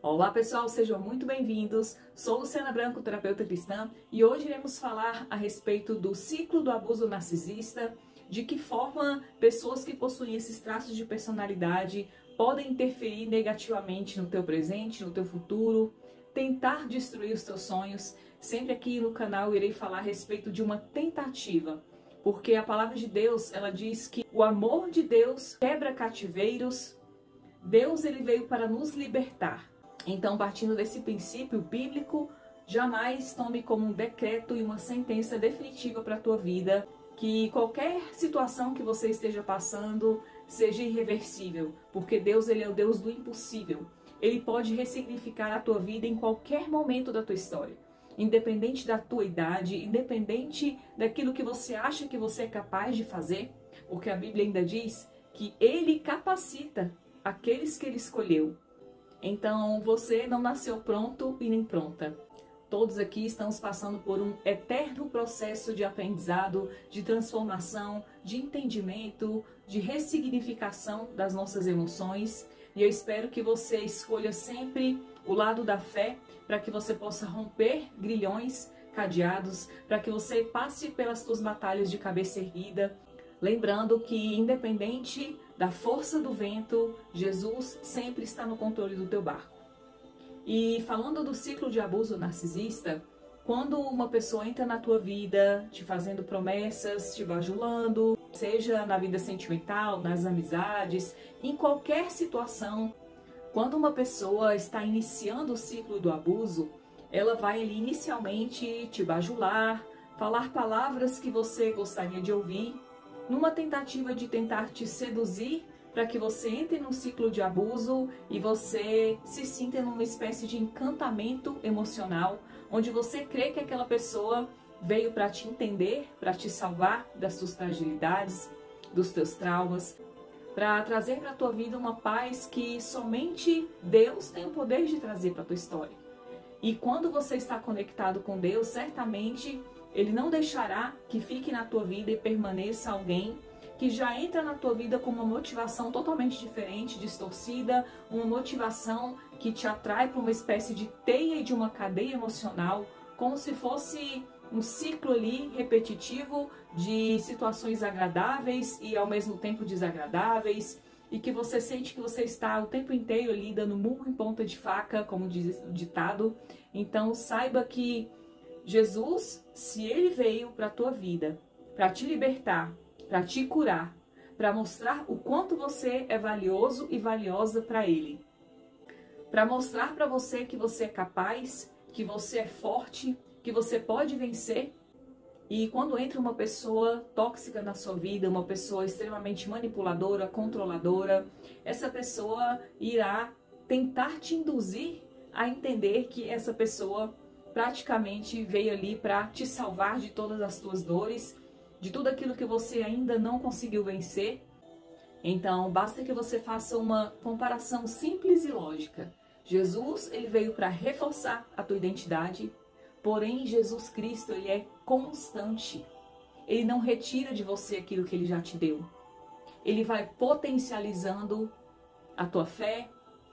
Olá pessoal, sejam muito bem-vindos. Sou Luciana Branco, terapeuta cristã, e hoje iremos falar a respeito do ciclo do abuso narcisista, de que forma pessoas que possuem esses traços de personalidade podem interferir negativamente no teu presente, no teu futuro, tentar destruir os teus sonhos. Sempre aqui no canal eu irei falar a respeito de uma tentativa, porque a palavra de Deus, ela diz que o amor de Deus quebra cativeiros. Deus, ele veio para nos libertar. Então, partindo desse princípio bíblico, jamais tome como um decreto e uma sentença definitiva para a tua vida que qualquer situação que você esteja passando seja irreversível, porque Deus, ele é o Deus do impossível. Ele pode ressignificar a tua vida em qualquer momento da tua história, independente da tua idade, independente daquilo que você acha que você é capaz de fazer, porque a Bíblia ainda diz que ele capacita aqueles que ele escolheu. Então, você não nasceu pronto e nem pronta. Todos aqui estamos passando por um eterno processo de aprendizado, de transformação, de entendimento, de ressignificação das nossas emoções. E eu espero que você escolha sempre o lado da fé, para que você possa romper grilhões, cadeados, para que você passe pelas suas batalhas de cabeça erguida. Lembrando que, independente da força do vento, Jesus sempre está no controle do teu barco. E falando do ciclo de abuso narcisista, quando uma pessoa entra na tua vida, te fazendo promessas, te bajulando, seja na vida sentimental, nas amizades, em qualquer situação, quando uma pessoa está iniciando o ciclo do abuso, ela vai ali inicialmente te bajular, falar palavras que você gostaria de ouvir, numa tentativa de tentar te seduzir para que você entre num ciclo de abuso e você se sinta numa espécie de encantamento emocional, onde você crê que aquela pessoa veio para te entender, para te salvar das suas fragilidades, dos teus traumas, para trazer para a tua vida uma paz que somente Deus tem o poder de trazer para a tua história. E quando você está conectado com Deus, certamente Ele não deixará que fique na tua vida e permaneça alguém que já entra na tua vida com uma motivação totalmente diferente, distorcida, uma motivação que te atrai para uma espécie de teia e de uma cadeia emocional, como se fosse um ciclo ali repetitivo de situações agradáveis e ao mesmo tempo desagradáveis, e que você sente que você está o tempo inteiro ali dando murro em ponta de faca, como diz o ditado. Então saiba que Jesus, se ele veio para a tua vida, para te libertar, para te curar, para mostrar o quanto você é valioso e valiosa para ele, para mostrar para você que você é capaz, que você é forte, que você pode vencer. E quando entra uma pessoa tóxica na sua vida, uma pessoa extremamente manipuladora, controladora, essa pessoa irá tentar te induzir a entender que essa pessoa praticamente veio ali para te salvar de todas as tuas dores, de tudo aquilo que você ainda não conseguiu vencer. Então, basta que você faça uma comparação simples e lógica. Jesus, ele veio para reforçar a tua identidade, porém Jesus Cristo, ele é constante. Ele não retira de você aquilo que ele já te deu. Ele vai potencializando a tua fé,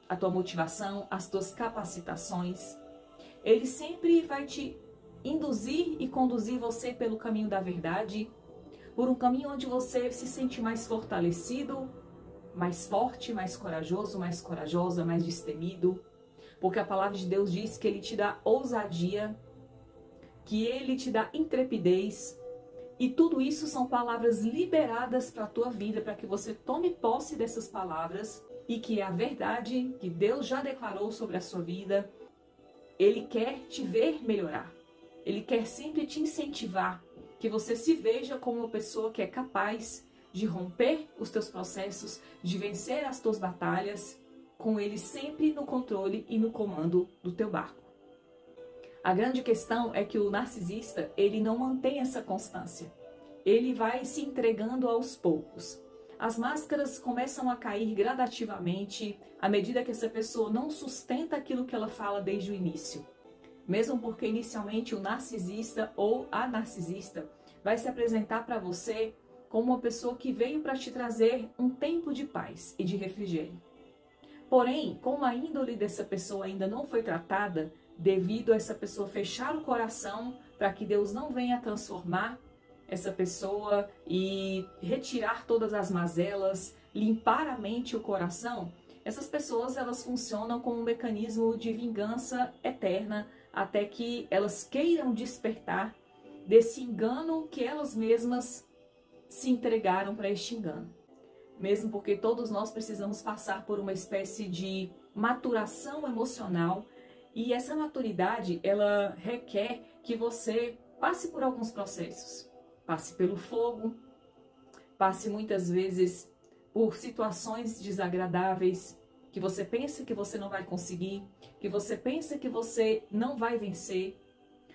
a tua motivação, as tuas capacitações. Ele sempre vai te induzir e conduzir você pelo caminho da verdade, por um caminho onde você se sente mais fortalecido, mais forte, mais corajoso, mais corajosa, mais destemido. Porque a palavra de Deus diz que ele te dá ousadia, que ele te dá intrepidez. E tudo isso são palavras liberadas para a tua vida, para que você tome posse dessas palavras e que a verdade que Deus já declarou sobre a sua vida, ele quer te ver melhorar. Ele quer sempre te incentivar, que você se veja como uma pessoa que é capaz de romper os teus processos, de vencer as tuas batalhas, com ele sempre no controle e no comando do teu barco. A grande questão é que o narcisista, ele não mantém essa constância. Ele vai se entregando aos poucos. As máscaras começam a cair gradativamente à medida que essa pessoa não sustenta aquilo que ela fala desde o início. Mesmo porque inicialmente o narcisista ou a narcisista vai se apresentar para você como uma pessoa que veio para te trazer um tempo de paz e de refrigério. Porém, como a índole dessa pessoa ainda não foi tratada, devido a essa pessoa fechar o coração para que Deus não venha transformar essa pessoa e retirar todas as mazelas, limpar a mente e o coração, essas pessoas elas funcionam como um mecanismo de vingança eterna até que elas queiram despertar desse engano que elas mesmas se entregaram para este engano. Mesmo porque todos nós precisamos passar por uma espécie de maturação emocional e essa maturidade ela requer que você passe por alguns processos. Passe pelo fogo, passe muitas vezes por situações desagradáveis, que você pensa que você não vai conseguir, que você pensa que você não vai vencer,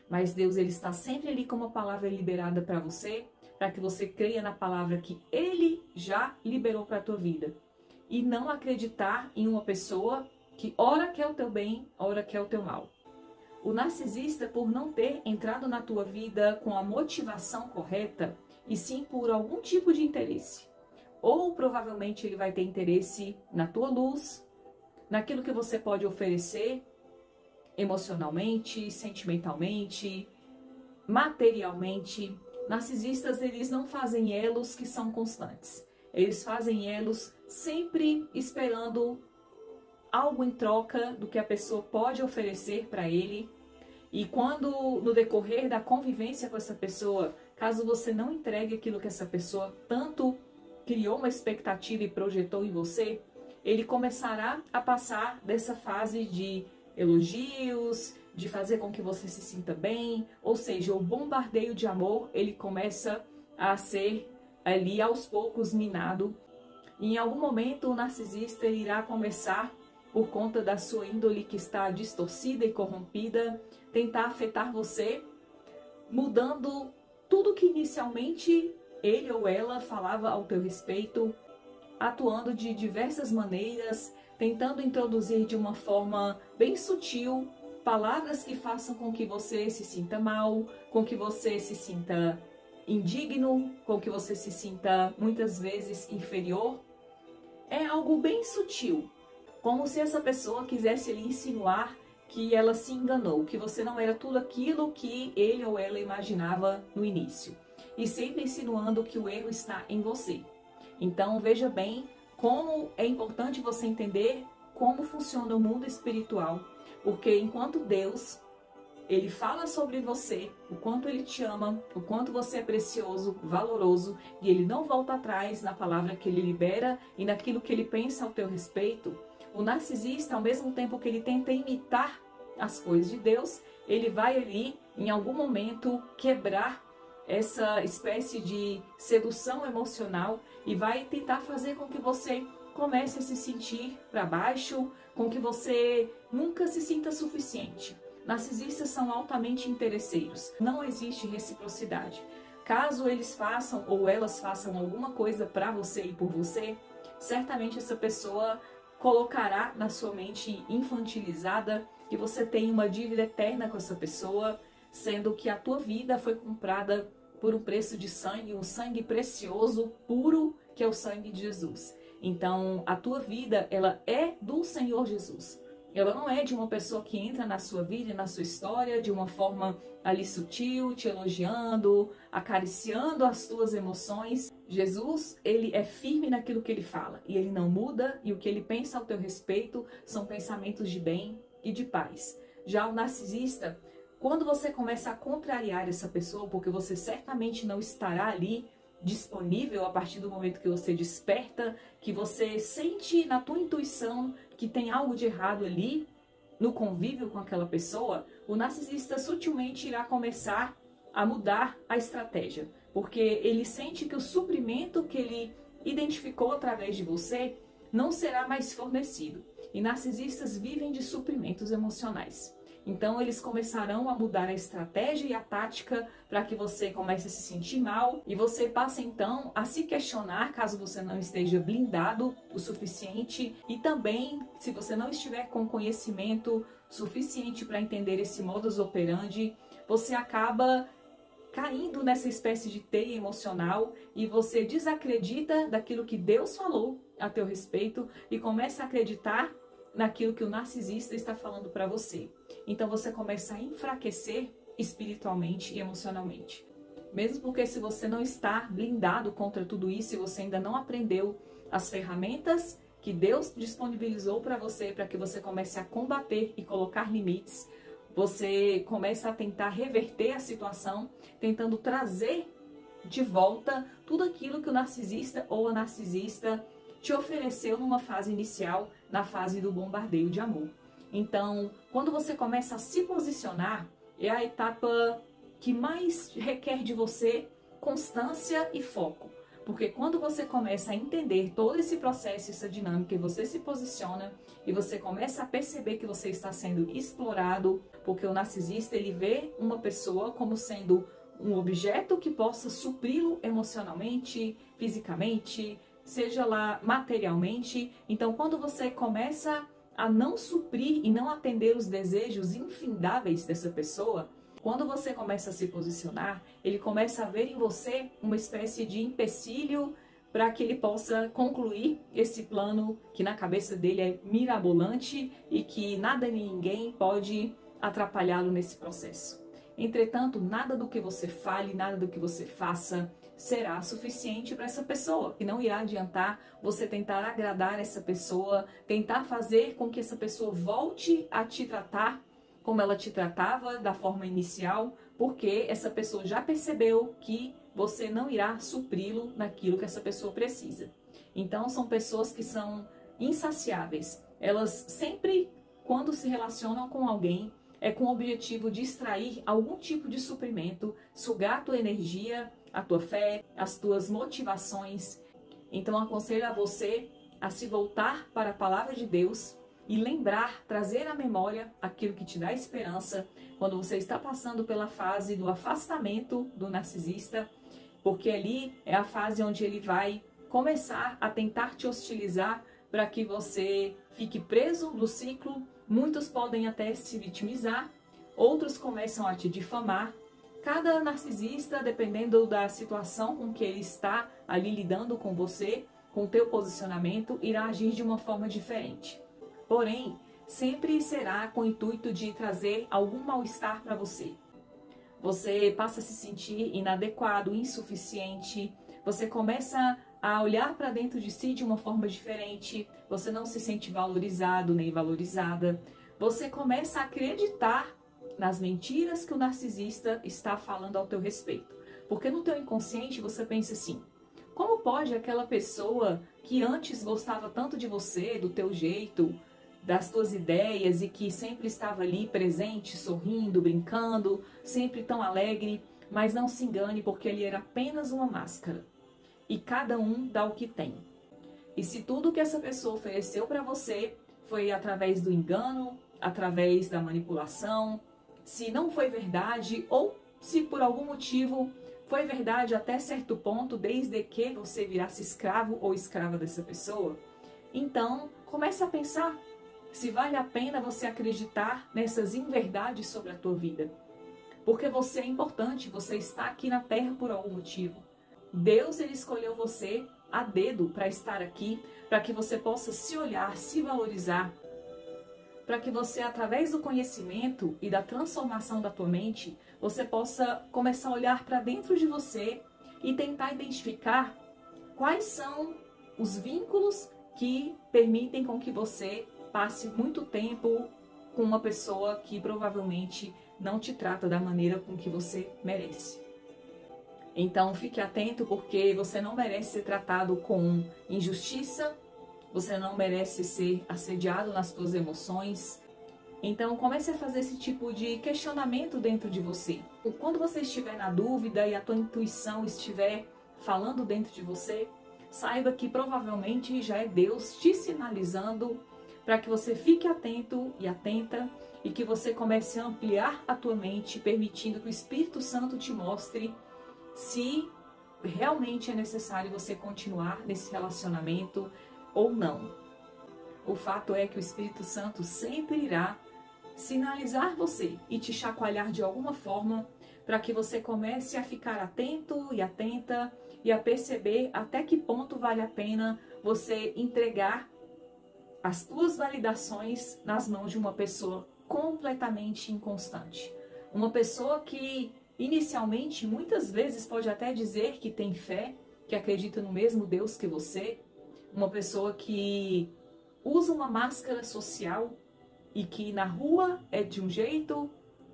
mas Deus ele está sempre ali com uma palavra liberada para você, para que você creia na palavra que Ele já liberou para a tua vida. E não acreditar em uma pessoa que ora quer o teu bem, ora quer o teu mal. O narcisista, por não ter entrado na tua vida com a motivação correta, e sim por algum tipo de interesse. Ou provavelmente ele vai ter interesse na tua luz, naquilo que você pode oferecer emocionalmente, sentimentalmente, materialmente. Narcisistas, eles não fazem elos que são constantes. Eles fazem elos sempre esperando algo em troca do que a pessoa pode oferecer para ele. E quando, no decorrer da convivência com essa pessoa, caso você não entregue aquilo que essa pessoa tanto criou uma expectativa e projetou em você, ele começará a passar dessa fase de elogios, de fazer com que você se sinta bem, ou seja, o bombardeio de amor, ele começa a ser ali aos poucos minado. E em algum momento o narcisista irá começar, por conta da sua índole que está distorcida e corrompida, tentar afetar você, mudando tudo que inicialmente ele ou ela falava ao teu respeito, atuando de diversas maneiras, tentando introduzir de uma forma bem sutil palavras que façam com que você se sinta mal, com que você se sinta indigno, com que você se sinta muitas vezes inferior. É algo bem sutil, como se essa pessoa quisesse lhe insinuar que ela se enganou, que você não era tudo aquilo que ele ou ela imaginava no início. E sempre insinuando que o erro está em você. Então veja bem como é importante você entender como funciona o mundo espiritual. Porque enquanto Deus, Ele fala sobre você, o quanto Ele te ama, o quanto você é precioso, valoroso, e Ele não volta atrás na palavra que Ele libera e naquilo que Ele pensa ao teu respeito, o narcisista, ao mesmo tempo que ele tenta imitar as coisas de Deus, ele vai ali, em algum momento, quebrar essa espécie de sedução emocional e vai tentar fazer com que você comece a se sentir para baixo, com que você nunca se sinta suficiente. Narcisistas são altamente interesseiros, não existe reciprocidade. Caso eles façam ou elas façam alguma coisa para você e por você, certamente essa pessoa colocará na sua mente infantilizada que você tem uma dívida eterna com essa pessoa, sendo que a tua vida foi comprada por um preço de sangue, um sangue precioso, puro, que é o sangue de Jesus. Então, a tua vida, ela é do Senhor Jesus. Ela não é de uma pessoa que entra na sua vida e na sua história de uma forma ali sutil, te elogiando, acariciando as tuas emoções. Jesus, ele é firme naquilo que ele fala e ele não muda, e o que ele pensa ao teu respeito são pensamentos de bem e de paz. Já o narcisista, quando você começa a contrariar essa pessoa, porque você certamente não estará ali disponível a partir do momento que você desperta, que você sente na tua intuição que tem algo de errado ali no convívio com aquela pessoa, o narcisista sutilmente irá começar a mudar a estratégia, porque ele sente que o suprimento que ele identificou através de você não será mais fornecido. E narcisistas vivem de suprimentos emocionais. Então eles começarão a mudar a estratégia e a tática para que você comece a se sentir mal e você passe então a se questionar caso você não esteja blindado o suficiente, e também se você não estiver com conhecimento suficiente para entender esse modus operandi, você acaba caindo nessa espécie de teia emocional e você desacredita daquilo que Deus falou a teu respeito e começa a acreditar naquilo que o narcisista está falando para você. Então você começa a enfraquecer espiritualmente e emocionalmente. Mesmo porque se você não está blindado contra tudo isso e você ainda não aprendeu as ferramentas que Deus disponibilizou para você, para que você comece a combater e colocar limites, você começa a tentar reverter a situação, tentando trazer de volta tudo aquilo que o narcisista ou a narcisista te ofereceu numa fase inicial, na fase do bombardeio de amor. Então, quando você começa a se posicionar, é a etapa que mais requer de você constância e foco. Porque quando você começa a entender todo esse processo, essa dinâmica, e você se posiciona e você começa a perceber que você está sendo explorado, porque o narcisista ele vê uma pessoa como sendo um objeto que possa supri-lo emocionalmente, fisicamente, seja lá materialmente. Então, quando você começa a não suprir e não atender os desejos infindáveis dessa pessoa, quando você começa a se posicionar, ele começa a ver em você uma espécie de empecilho para que ele possa concluir esse plano que na cabeça dele é mirabolante e que nada nem ninguém pode atrapalhá-lo nesse processo. Entretanto, nada do que você fale, nada do que você faça será suficiente para essa pessoa. E não irá adiantar você tentar agradar essa pessoa, tentar fazer com que essa pessoa volte a te tratar como ela te tratava da forma inicial, porque essa pessoa já percebeu que você não irá supri-lo naquilo que essa pessoa precisa. Então, são pessoas que são insaciáveis. Elas sempre, quando se relacionam com alguém, é com o objetivo de extrair algum tipo de suprimento, sugar a tua energia, a tua fé, as tuas motivações. Então, aconselho a você a se voltar para a palavra de Deus e lembrar, trazer à memória aquilo que te dá esperança quando você está passando pela fase do afastamento do narcisista, porque ali é a fase onde ele vai começar a tentar te hostilizar para que você fique preso no ciclo. Muitos podem até se vitimizar, outros começam a te difamar. Cada narcisista, dependendo da situação com que ele está ali lidando com você, com o teu posicionamento, irá agir de uma forma diferente. Porém, sempre será com o intuito de trazer algum mal-estar para você. Você passa a se sentir inadequado, insuficiente, você começa a olhar para dentro de si de uma forma diferente, você não se sente valorizado nem valorizada, você começa a acreditar nas mentiras que o narcisista está falando ao teu respeito. Porque no teu inconsciente você pensa assim: como pode aquela pessoa que antes gostava tanto de você, do teu jeito, das tuas ideias e que sempre estava ali presente, sorrindo, brincando, sempre tão alegre, mas não se engane, porque ele era apenas uma máscara. E cada um dá o que tem. E se tudo que essa pessoa ofereceu para você foi através do engano, através da manipulação, se não foi verdade ou se por algum motivo foi verdade até certo ponto, desde que você virasse escravo ou escrava dessa pessoa, então comece a pensar se vale a pena você acreditar nessas inverdades sobre a tua vida. Porque você é importante, você está aqui na Terra por algum motivo. Deus ele escolheu você a dedo para estar aqui, para que você possa se olhar, se valorizar, para que você, através do conhecimento e da transformação da tua mente, você possa começar a olhar para dentro de você e tentar identificar quais são os vínculos que permitem com que você passe muito tempo com uma pessoa que provavelmente não te trata da maneira com que você merece. Então fique atento, porque você não merece ser tratado com injustiça, você não merece ser assediado nas suas emoções. Então comece a fazer esse tipo de questionamento dentro de você. Quando você estiver na dúvida e a tua intuição estiver falando dentro de você, saiba que provavelmente já é Deus te sinalizando para que você fique atento e atenta e que você comece a ampliar a tua mente, permitindo que o Espírito Santo te mostre se realmente é necessário você continuar nesse relacionamento ou não. O fato é que o Espírito Santo sempre irá sinalizar você e te chacoalhar de alguma forma para que você comece a ficar atento e atenta e a perceber até que ponto vale a pena você entregar as tuas validações nas mãos de uma pessoa completamente inconstante. Uma pessoa que inicialmente, muitas vezes, pode até dizer que tem fé, que acredita no mesmo Deus que você. Uma pessoa que usa uma máscara social e que na rua é de um jeito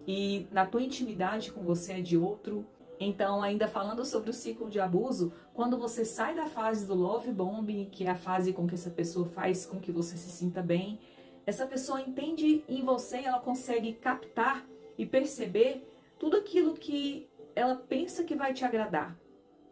e na tua intimidade com você é de outro. Então, ainda falando sobre o ciclo de abuso, quando você sai da fase do love bombing, que é a fase com que essa pessoa faz com que você se sinta bem, essa pessoa entende em você, ela consegue captar e perceber tudo aquilo que ela pensa que vai te agradar.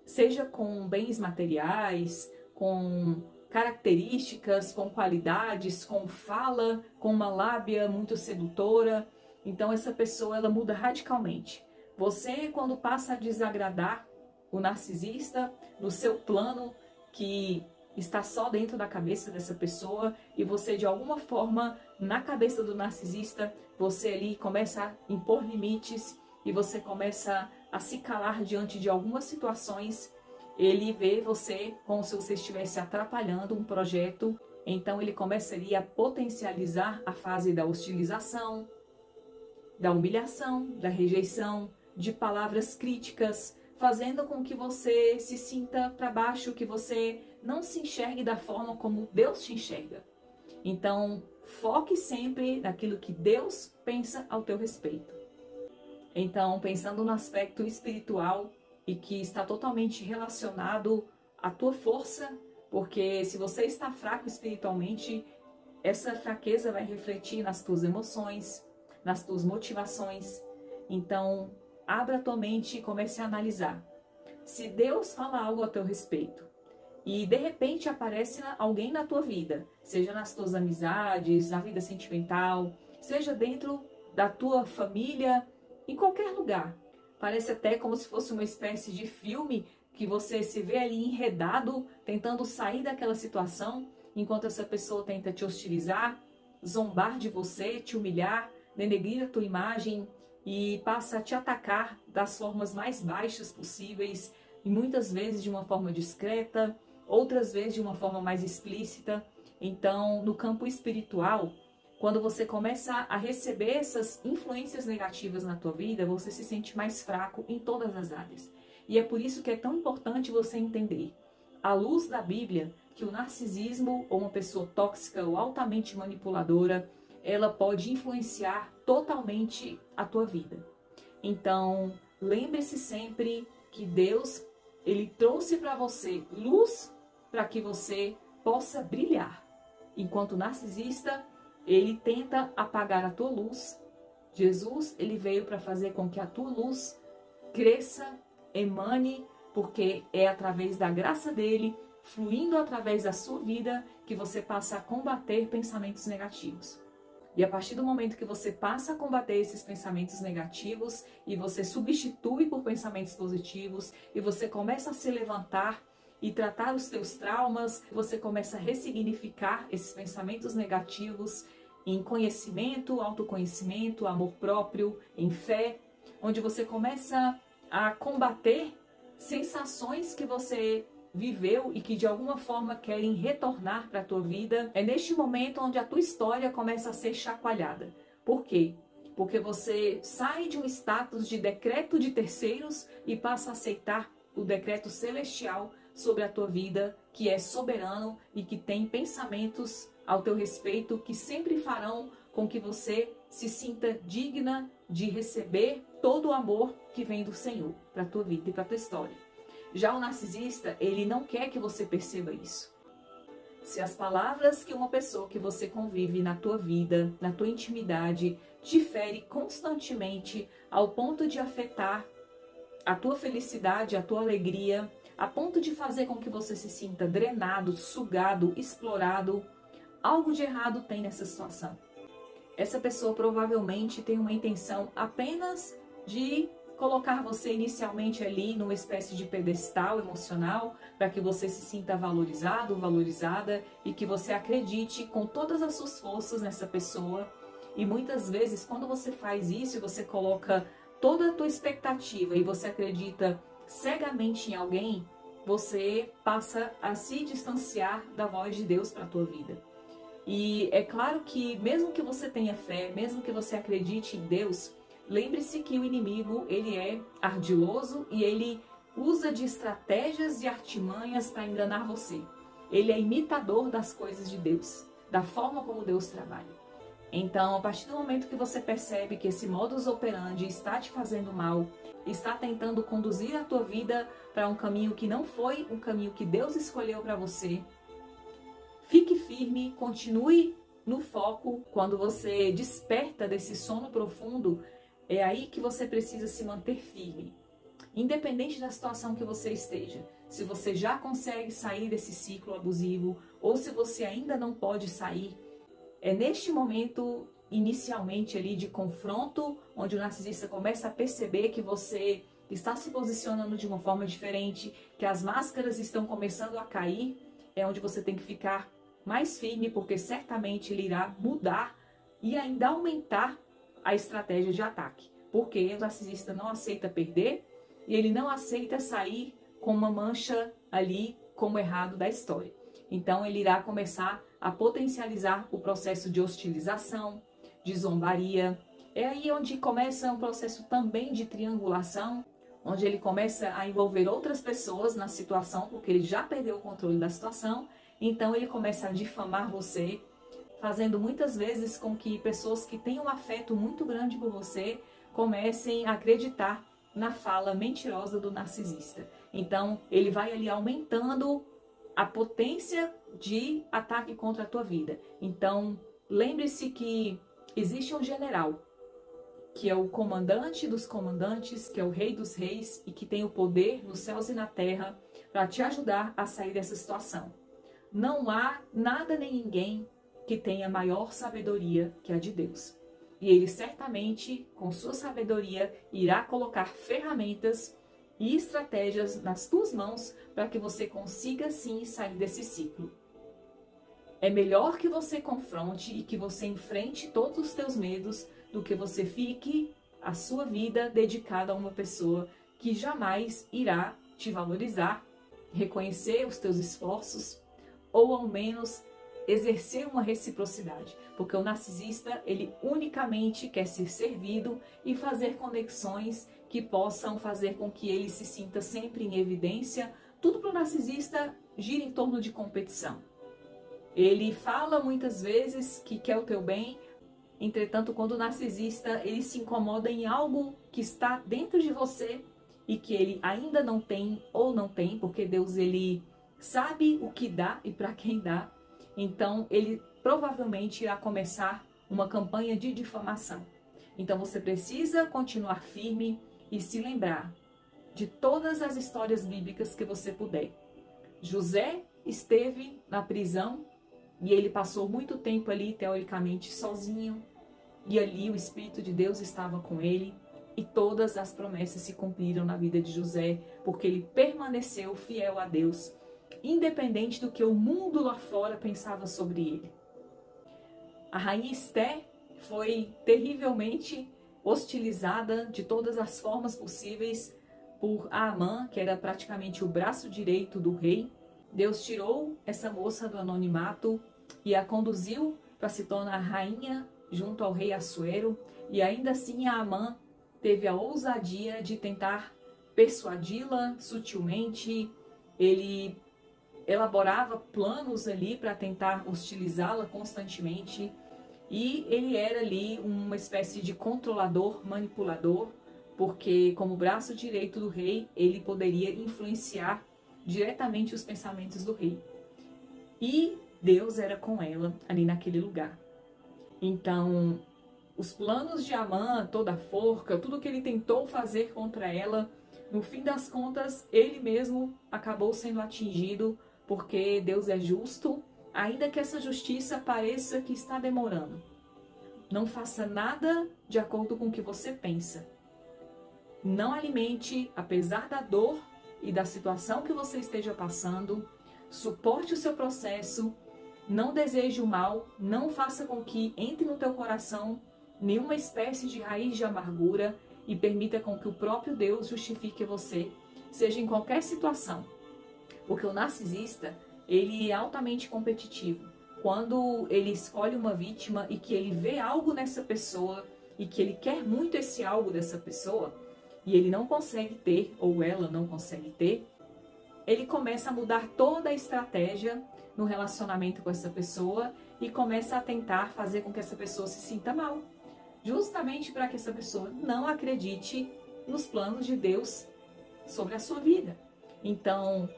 Seja com bens materiais, com características, com qualidades, com fala, com uma lábia muito sedutora. Então essa pessoa, ela muda radicalmente. Você, quando passa a desagradar o narcisista no seu plano, que está só dentro da cabeça dessa pessoa, e você de alguma forma, na cabeça do narcisista, você ali começa a impor limites e você começa a se calar diante de algumas situações. Ele vê você como se você estivesse atrapalhando um projeto, então ele começaria a potencializar a fase da hostilização, da humilhação, da rejeição, de palavras críticas, fazendo com que você se sinta para baixo, que você não se enxergue da forma como Deus te enxerga. Então, foque sempre naquilo que Deus pensa ao teu respeito. Então, pensando no aspecto espiritual e que está totalmente relacionado à tua força, porque se você está fraco espiritualmente, essa fraqueza vai refletir nas tuas emoções, nas tuas motivações. Então, abra a tua mente e comece a analisar. Se Deus fala algo a teu respeito e de repente aparece alguém na tua vida, seja nas tuas amizades, na vida sentimental, seja dentro da tua família, em qualquer lugar, parece até como se fosse uma espécie de filme que você se vê ali enredado, tentando sair daquela situação, enquanto essa pessoa tenta te hostilizar, zombar de você, te humilhar, denegrir a tua imagem e passa a te atacar das formas mais baixas possíveis, e muitas vezes de uma forma discreta, outras vezes de uma forma mais explícita. Então, no campo espiritual, quando você começa a receber essas influências negativas na tua vida, você se sente mais fraco em todas as áreas. E é por isso que é tão importante você entender, à luz da Bíblia, que o narcisismo ou uma pessoa tóxica ou altamente manipuladora, ela pode influenciar totalmente a tua vida. Então, lembre-se sempre que Deus, Ele trouxe para você luz para que você possa brilhar. Enquanto o narcisista, ele tenta apagar a tua luz. Jesus, ele veio para fazer com que a tua luz cresça, emane, porque é através da graça dele, fluindo através da sua vida, que você passa a combater pensamentos negativos. E a partir do momento que você passa a combater esses pensamentos negativos e você substitui por pensamentos positivos e você começa a se levantar e tratar os teus traumas, você começa a ressignificar esses pensamentos negativos em conhecimento, autoconhecimento, amor próprio, em fé, onde você começa a combater sensações que você viveu e que de alguma forma querem retornar para a tua vida. É neste momento onde a tua história começa a ser chacoalhada. Por quê? Porque você sai de um status de decreto de terceiros e passa a aceitar o decreto celestial sobre a tua vida, que é soberano e que tem pensamentos ao teu respeito que sempre farão com que você se sinta digna de receber todo o amor que vem do Senhor para a tua vida e para a tua história. Já o narcisista, ele não quer que você perceba isso. Se as palavras que uma pessoa que você convive na tua vida, na tua intimidade, te fere constantemente ao ponto de afetar a tua felicidade, a tua alegria, a ponto de fazer com que você se sinta drenado, sugado, explorado, algo de errado tem nessa situação. Essa pessoa provavelmente tem uma intenção apenas de colocar você inicialmente ali numa espécie de pedestal emocional para que você se sinta valorizado, valorizada e que você acredite com todas as suas forças nessa pessoa. E muitas vezes quando você faz isso, você coloca toda a tua expectativa e você acredita cegamente em alguém, você passa a se distanciar da voz de Deus para a tua vida. E é claro que mesmo que você tenha fé, mesmo que você acredite em Deus, lembre-se que o inimigo, ele é ardiloso e ele usa de estratégias e artimanhas para enganar você. Ele é imitador das coisas de Deus, da forma como Deus trabalha. Então, a partir do momento que você percebe que esse modus operandi está te fazendo mal, está tentando conduzir a tua vida para um caminho que não foi um caminho que Deus escolheu para você, fique firme, continue no foco. Quando você desperta desse sono profundo, é aí que você precisa se manter firme. Independente da situação que você esteja, se você já consegue sair desse ciclo abusivo ou se você ainda não pode sair, é neste momento, inicialmente ali de confronto, onde o narcisista começa a perceber que você está se posicionando de uma forma diferente, que as máscaras estão começando a cair, é onde você tem que ficar mais firme, porque certamente ele irá mudar e ainda aumentar a estratégia de ataque. Porque o narcisista não aceita perder e ele não aceita sair com uma mancha ali como errado da história. Então ele irá começar a potencializar o processo de hostilização, de zombaria. É aí onde começa um processo também de triangulação, onde ele começa a envolver outras pessoas na situação, porque ele já perdeu o controle da situação. Então ele começa a difamar você, fazendo muitas vezes com que pessoas que têm um afeto muito grande por você comecem a acreditar na fala mentirosa do narcisista. Então ele vai ali aumentando a potência de ataque contra a tua vida. Então, lembre-se que existe um general, que é o comandante dos comandantes, que é o rei dos reis e que tem o poder nos céus e na terra para te ajudar a sair dessa situação. Não há nada nem ninguém que tenha maior sabedoria que a de Deus. E ele certamente, com sua sabedoria, irá colocar ferramentas e estratégias nas tuas mãos para que você consiga sim sair desse ciclo. É melhor que você confronte e que você enfrente todos os teus medos do que você fique a sua vida dedicada a uma pessoa que jamais irá te valorizar, reconhecer os teus esforços ou ao menos exercer uma reciprocidade, porque o narcisista, ele unicamente quer ser servido e fazer conexões que possam fazer com que ele se sinta sempre em evidência. Tudo para o narcisista gira em torno de competição. Ele fala muitas vezes que quer o teu bem, entretanto, quando o narcisista ele se incomoda em algo que está dentro de você e que ele ainda não tem ou não tem, porque Deus ele sabe o que dá e para quem dá, então ele provavelmente irá começar uma campanha de difamação. Então você precisa continuar firme e se lembrar de todas as histórias bíblicas que você puder. José esteve na prisão e ele passou muito tempo ali, teoricamente, sozinho. E ali o Espírito de Deus estava com ele. E todas as promessas se cumpriram na vida de José, porque ele permaneceu fiel a Deus, independente do que o mundo lá fora pensava sobre ele. A rainha Esther foi terrivelmente hostilizada de todas as formas possíveis por Amã, que era praticamente o braço direito do rei. Deus tirou essa moça do anonimato e a conduziu para se tornar rainha junto ao rei Assuero. E ainda assim Amã teve a ousadia de tentar persuadi-la sutilmente. Ele elaborava planos ali para tentar hostilizá-la constantemente. E ele era ali uma espécie de controlador, manipulador, porque como braço direito do rei, ele poderia influenciar diretamente os pensamentos do rei. E Deus era com ela ali naquele lugar. Então, os planos de Amã, toda a forca, tudo que ele tentou fazer contra ela, no fim das contas, ele mesmo acabou sendo atingido, porque Deus é justo, ainda que essa justiça pareça que está demorando. Não faça nada de acordo com o que você pensa. Não alimente, apesar da dor e da situação que você esteja passando, suporte o seu processo, não deseje o mal, não faça com que entre no teu coração nenhuma espécie de raiz de amargura e permita com que o próprio Deus justifique você, seja em qualquer situação. Porque o narcisista, ele é altamente competitivo. quando ele escolhe uma vítima e que ele vê algo nessa pessoa e que ele quer muito esse algo dessa pessoa e ele não consegue ter, ou ela não consegue ter, ele começa a mudar toda a estratégia no relacionamento com essa pessoa e começa a tentar fazer com que essa pessoa se sinta mal, justamente para que essa pessoa não acredite nos planos de Deus sobre a sua vida. Então,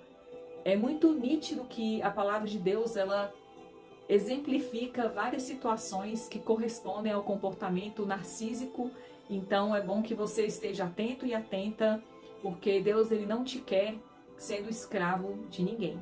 é muito nítido que a palavra de Deus, ela exemplifica várias situações que correspondem ao comportamento narcísico. Então, é bom que você esteja atento e atenta, porque Deus, ele não te quer sendo escravo de ninguém.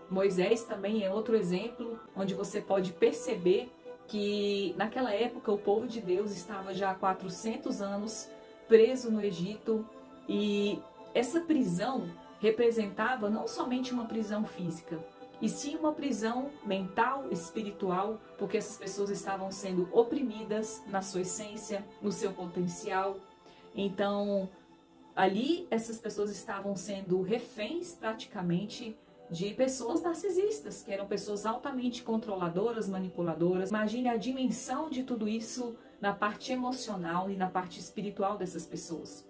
Moisés também é outro exemplo onde você pode perceber que naquela época o povo de Deus estava já há 400 anos preso no Egito, e essa prisão representava não somente uma prisão física, e sim uma prisão mental, espiritual, porque essas pessoas estavam sendo oprimidas na sua essência, no seu potencial. Então, ali essas pessoas estavam sendo reféns praticamente de pessoas narcisistas, que eram pessoas altamente controladoras, manipuladoras. Imagine a dimensão de tudo isso na parte emocional e na parte espiritual dessas pessoas.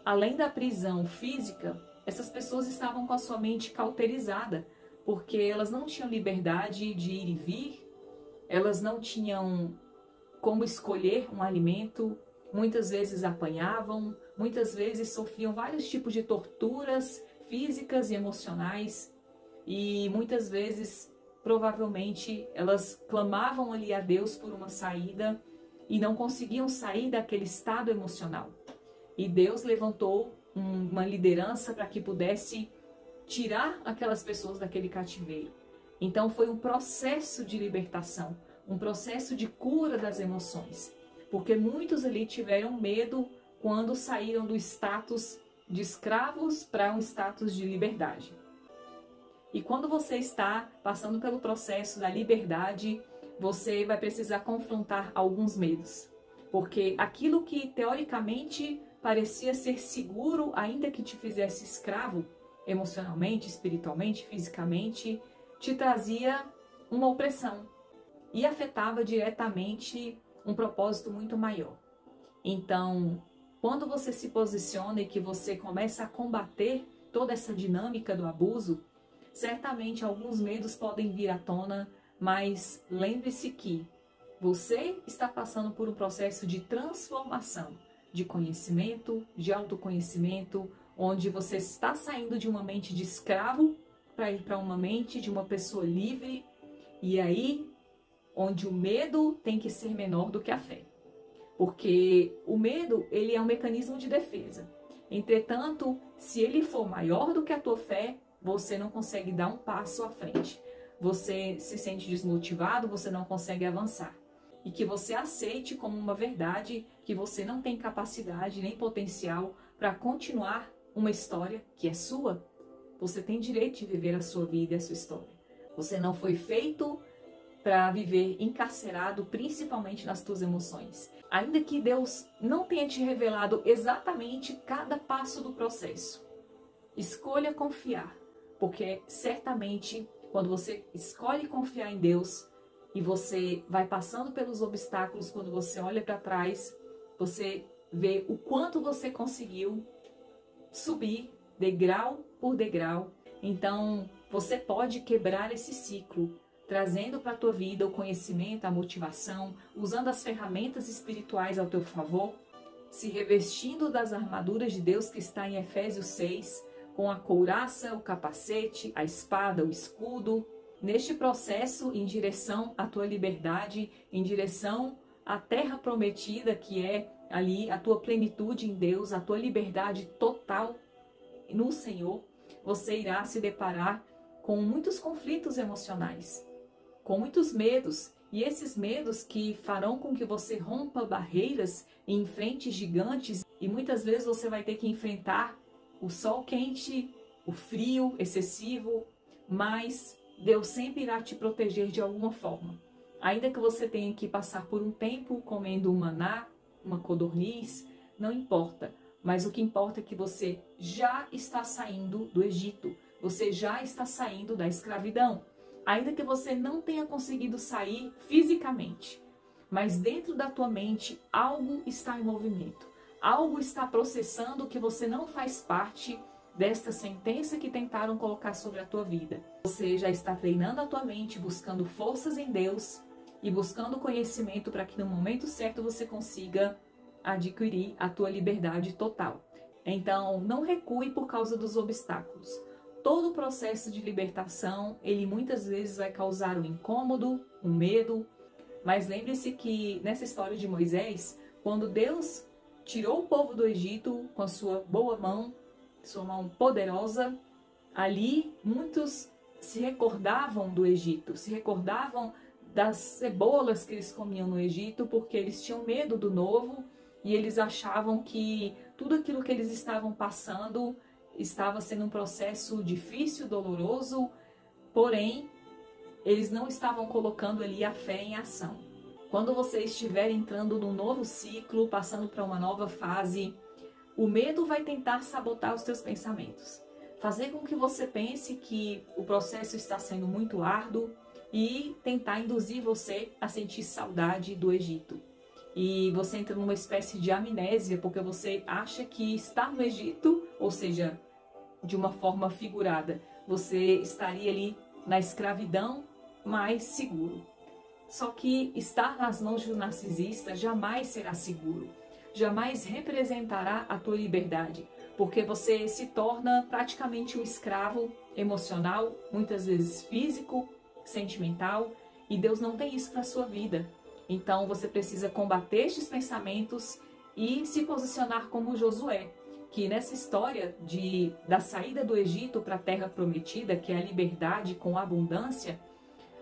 Além da prisão física, essas pessoas estavam com a sua mente cauterizada, porque elas não tinham liberdade de ir e vir, elas não tinham como escolher um alimento, muitas vezes apanhavam, muitas vezes sofriam vários tipos de torturas físicas e emocionais, e muitas vezes, provavelmente, elas clamavam ali a Deus por uma saída e não conseguiam sair daquele estado emocional. E Deus levantou uma liderança para que pudesse tirar aquelas pessoas daquele cativeiro. Então foi um processo de libertação, um processo de cura das emoções, porque muitos ali tiveram medo quando saíram do status de escravos para um status de liberdade. E quando você está passando pelo processo da liberdade, você vai precisar confrontar alguns medos, porque aquilo que teoricamente parecia ser seguro, ainda que te fizesse escravo, emocionalmente, espiritualmente, fisicamente, te trazia uma opressão e afetava diretamente um propósito muito maior. Então, quando você se posiciona e que você começa a combater toda essa dinâmica do abuso, certamente alguns medos podem vir à tona, mas lembre-se que você está passando por um processo de transformação, de conhecimento, de autoconhecimento, onde você está saindo de uma mente de escravo para ir para uma mente de uma pessoa livre, e aí onde o medo tem que ser menor do que a fé. Porque o medo, ele é um mecanismo de defesa. Entretanto, se ele for maior do que a tua fé, você não consegue dar um passo à frente. Você se sente desmotivado, você não consegue avançar. E que você aceite como uma verdade que você não tem capacidade nem potencial para continuar uma história que é sua. Você tem direito de viver a sua vida e a sua história. Você não foi feito para viver encarcerado, principalmente nas tuas emoções. Ainda que Deus não tenha te revelado exatamente cada passo do processo, escolha confiar, porque certamente quando você escolhe confiar em Deus e você vai passando pelos obstáculos, quando você olha para trás, você vê o quanto você conseguiu subir degrau por degrau. Então você pode quebrar esse ciclo, trazendo para a tua vida o conhecimento, a motivação, usando as ferramentas espirituais ao teu favor, se revestindo das armaduras de Deus que está em Efésios 6, com a couraça, o capacete, a espada, o escudo, neste processo em direção à tua liberdade, em direção à terra prometida, que é ali a tua plenitude em Deus, a tua liberdade total no Senhor. Você irá se deparar com muitos conflitos emocionais, com muitos medos, e esses medos que farão com que você rompa barreiras e enfrente gigantes, e muitas vezes você vai ter que enfrentar o sol quente, o frio excessivo, mas Deus sempre irá te proteger de alguma forma. Ainda que você tenha que passar por um tempo comendo um maná, uma codorniz, não importa. Mas o que importa é que você já está saindo do Egito. Você já está saindo da escravidão. ainda que você não tenha conseguido sair fisicamente, mas dentro da tua mente algo está em movimento, algo está processando que você não faz parte desta sentença que tentaram colocar sobre a tua vida. Você já está treinando a tua mente, buscando forças em Deus e buscando conhecimento para que no momento certo você consiga adquirir a tua liberdade total. Então, não recue por causa dos obstáculos. Todo o processo de libertação, ele muitas vezes vai causar um incômodo, um medo, mas lembre-se que nessa história de Moisés, quando Deus tirou o povo do Egito com a sua boa mão, sua mão poderosa, ali muitos se recordavam do Egito, se recordavam das cebolas que eles comiam no Egito, porque eles tinham medo do novo e eles achavam que tudo aquilo que eles estavam passando estava sendo um processo difícil, doloroso, porém, eles não estavam colocando ali a fé em ação. Quando você estiver entrando num novo ciclo, passando para uma nova fase, o medo vai tentar sabotar os teus pensamentos, fazer com que você pense que o processo está sendo muito árduo e tentar induzir você a sentir saudade do Egito. E você entra numa espécie de amnésia, porque você acha que está no Egito, ou seja, de uma forma figurada, você estaria ali na escravidão mais seguro. Só que estar nas mãos do narcisista jamais será seguro, jamais representará a tua liberdade, porque você se torna praticamente um escravo emocional, muitas vezes físico, sentimental, e Deus não tem isso para a sua vida. Então você precisa combater estes pensamentos e se posicionar como Josué, que nessa história da saída do Egito para a terra prometida, que é a liberdade com abundância,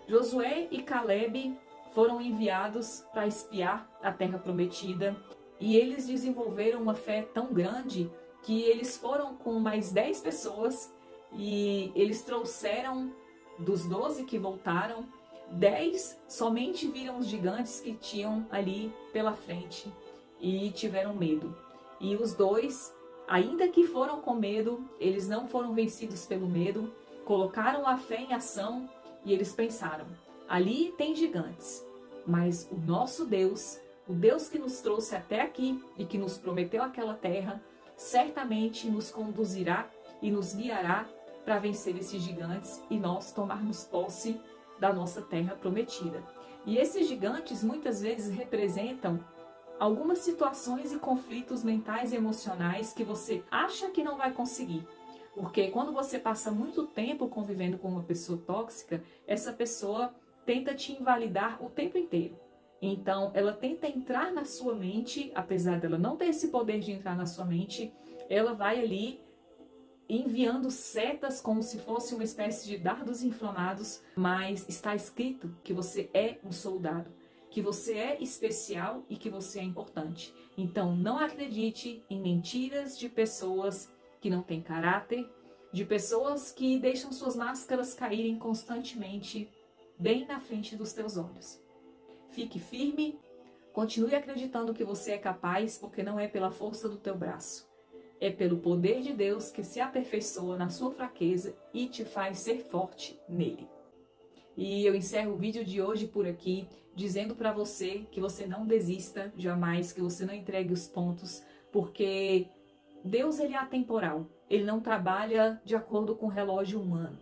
Josué e Caleb foram enviados para espiar a terra prometida e eles desenvolveram uma fé tão grande que eles foram com mais 10 pessoas e eles trouxeram, dos 12 que voltaram, 10 somente viram os gigantes que tinham ali pela frente e tiveram medo. E os 2, ainda que foram com medo, eles não foram vencidos pelo medo, colocaram a fé em ação e eles pensaram: ali tem gigantes, mas o nosso Deus, o Deus que nos trouxe até aqui e que nos prometeu aquela terra, certamente nos conduzirá e nos guiará para vencer esses gigantes e nós tomarmos posse da nossa terra prometida. E esses gigantes muitas vezes representam algumas situações e conflitos mentais e emocionais que você acha que não vai conseguir. Porque quando você passa muito tempo convivendo com uma pessoa tóxica, essa pessoa tenta te invalidar o tempo inteiro. Então, ela tenta entrar na sua mente, apesar dela não ter esse poder de entrar na sua mente, ela vai ali enviando setas como se fosse uma espécie de dardos inflamados, mas está escrito que você é um soldado, que você é especial e que você é importante. Então, não acredite em mentiras de pessoas que não têm caráter, de pessoas que deixam suas máscaras caírem constantemente bem na frente dos teus olhos. Fique firme, continue acreditando que você é capaz, porque não é pela força do teu braço. É pelo poder de Deus que se aperfeiçoa na sua fraqueza e te faz ser forte nele. E eu encerro o vídeo de hoje por aqui, dizendo para você que você não desista jamais, que você não entregue os pontos, porque Deus, ele é atemporal. Ele não trabalha de acordo com o relógio humano.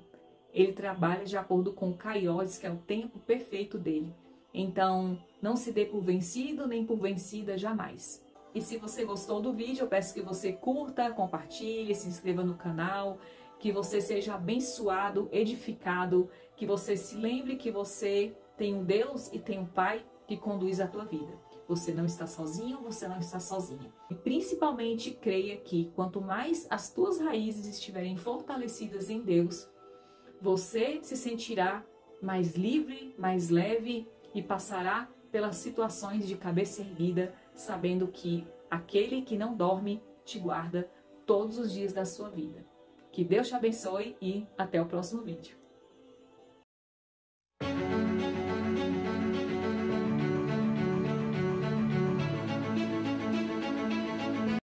Ele trabalha de acordo com o Kairos, que é o tempo perfeito dele. Então, não se dê por vencido nem por vencida jamais. E se você gostou do vídeo, eu peço que você curta, compartilhe, se inscreva no canal, que você seja abençoado, edificado, que você se lembre que você tem um Deus e tem um Pai que conduz a tua vida. Você não está sozinho, você não está sozinha. E principalmente creia que quanto mais as tuas raízes estiverem fortalecidas em Deus, você se sentirá mais livre, mais leve e passará pelas situações de cabeça erguida, sabendo que aquele que não dorme te guarda todos os dias da sua vida. Que Deus te abençoe e até o próximo vídeo.